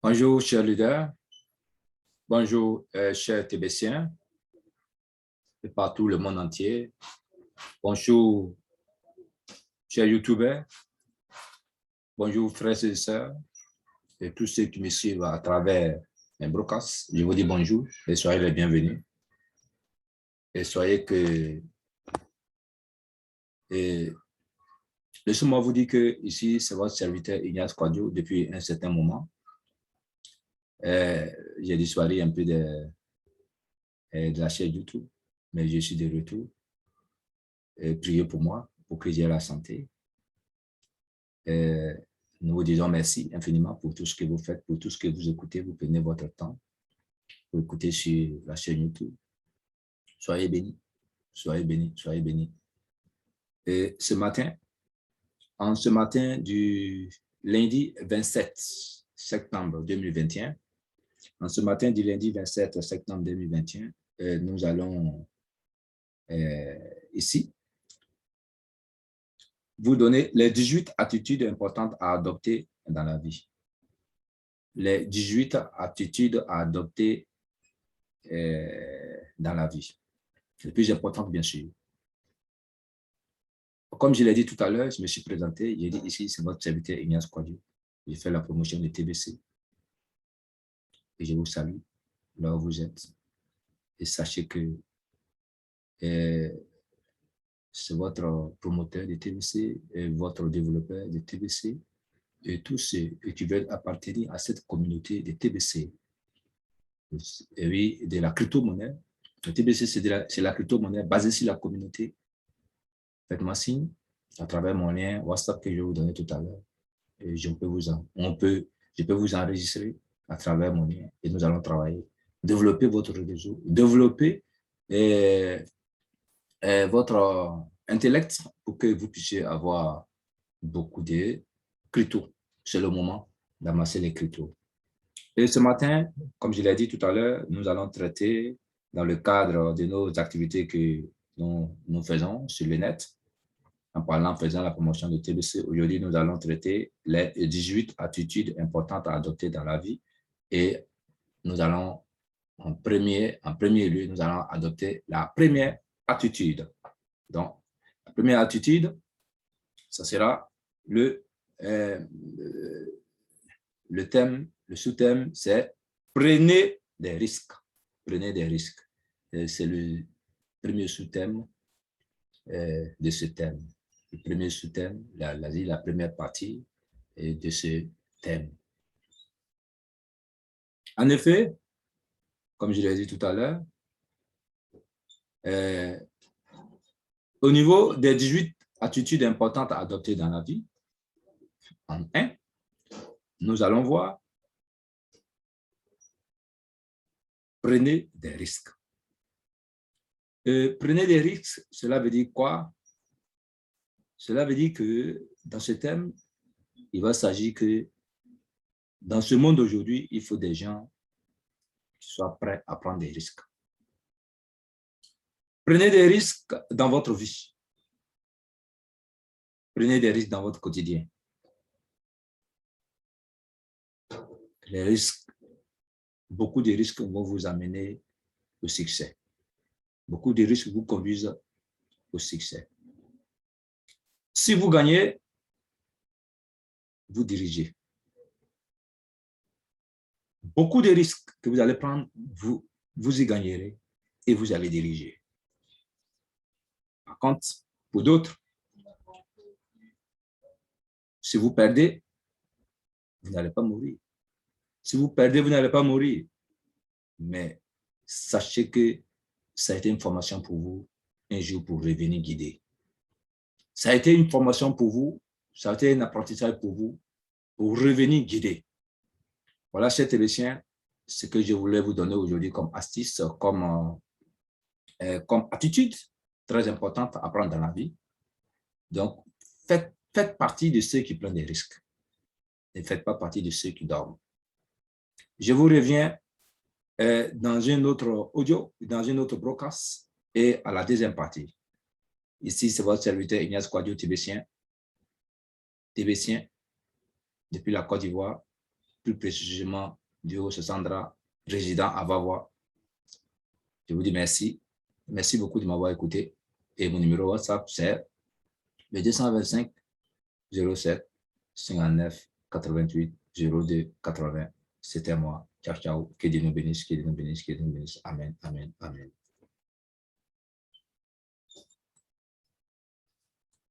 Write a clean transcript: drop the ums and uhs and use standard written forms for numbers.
Bonjour, chers leaders. Bonjour, chers Tébétiens de partout le monde entier. Bonjour, chers YouTubers. Bonjour, frères et sœurs et tous ceux qui me suivent à travers mes broadcasts. Je vous dis bonjour et soyez les bienvenus. Et soyez que... Et laissez-moi vous dire que ici, c'est votre serviteur Ignace Kouadio depuis un certain moment. J'ai disparu un peu de la chaîne YouTube, mais je suis de retour. Priez pour moi, pour que j'ai la santé. Nous vous disons merci infiniment pour tout ce que vous faites, pour tout ce que vous écoutez. Vous prenez votre temps pour écouter sur la chaîne YouTube. Soyez bénis, soyez bénis, soyez bénis. Et ce matin du lundi 27 septembre 2021, en ce matin du lundi 27 septembre 2021, nous allons ici vous donner les 18 attitudes importantes à adopter dans la vie. Les 18 attitudes à adopter dans la vie. Les plus importantes, bien sûr. Comme je l'ai dit tout à l'heure, je me suis présenté, j'ai dit ici, c'est votre serviteur Ignace Kouadio. J'ai fait la promotion de TBC. Et je vous salue là où vous êtes. Et sachez que c'est votre promoteur de TBC, et votre développeur de TBC, et tous ceux qui veulent appartenir à cette communauté de TBC. Et oui, de la crypto-monnaie. Le TBC, c'est la crypto-monnaie basée sur la communauté. Faites-moi signe à travers mon lien WhatsApp que je vais vous donner tout à l'heure. Et je peux vous enregistrer à travers mon lien et nous allons travailler. Développer votre réseau, développer votre intellect pour que vous puissiez avoir beaucoup de crypto. C'est le moment d'amasser les cryptos. Et ce matin, comme je l'ai dit tout à l'heure, nous allons traiter dans le cadre de nos activités que nous faisons sur le net, en faisant la promotion de TBC. Aujourd'hui, nous allons traiter les 18 attitudes importantes à adopter dans la vie. Et nous allons, en premier lieu, nous allons adopter la première attitude. Donc, la première attitude, ça sera le sous-thème, c'est prenez des risques. Prenez des risques. C'est le premier sous-thème de ce thème. Le premier sous-thème, la première partie de ce thème. En effet, comme je l'ai dit tout à l'heure, au niveau des 18 attitudes importantes à adopter dans la vie, en 1, nous allons voir prenez des risques. Prenez des risques, cela veut dire quoi? Cela veut dire que dans ce thème, il va s'agir que dans ce monde d'aujourd'hui, il faut des gens qui soient prêts à prendre des risques. Prenez des risques dans votre vie. Prenez des risques dans votre quotidien. Les risques, beaucoup de risques vont vous amener au succès. Beaucoup de risques vous conduisent au succès. Si vous gagnez, vous dirigez. Beaucoup de risques que vous allez prendre, vous y gagnerez et vous allez diriger. Par contre, pour d'autres, si vous perdez, vous n'allez pas mourir. Si vous perdez, vous n'allez pas mourir. Mais sachez que ça a été une formation pour vous, un jour pour revenir guider. Ça a été une formation pour vous, ça a été un apprentissage pour vous, pour revenir guider. Voilà, chers Tébétiens, ce que je voulais vous donner aujourd'hui comme astuce, comme attitude très importante à prendre dans la vie. Donc, faites partie de ceux qui prennent des risques. Ne faites pas partie de ceux qui dorment. Je vous reviens dans un autre audio, dans un autre broadcast et à la deuxième partie. Ici, c'est votre serviteur Ignace Kouadio, Tébétien, depuis la Côte d'Ivoire, plus précisément Dio Sandra, résident à Vavois. Je vous dis merci. Merci beaucoup de m'avoir écouté. Et mon numéro WhatsApp, c'est le 225 07 59 88 02 80. C'était moi. Ciao, ciao. Que Dieu nous bénisse, que Dieu nous bénisse, que Dieu nous bénisse. Amen, amen, amen.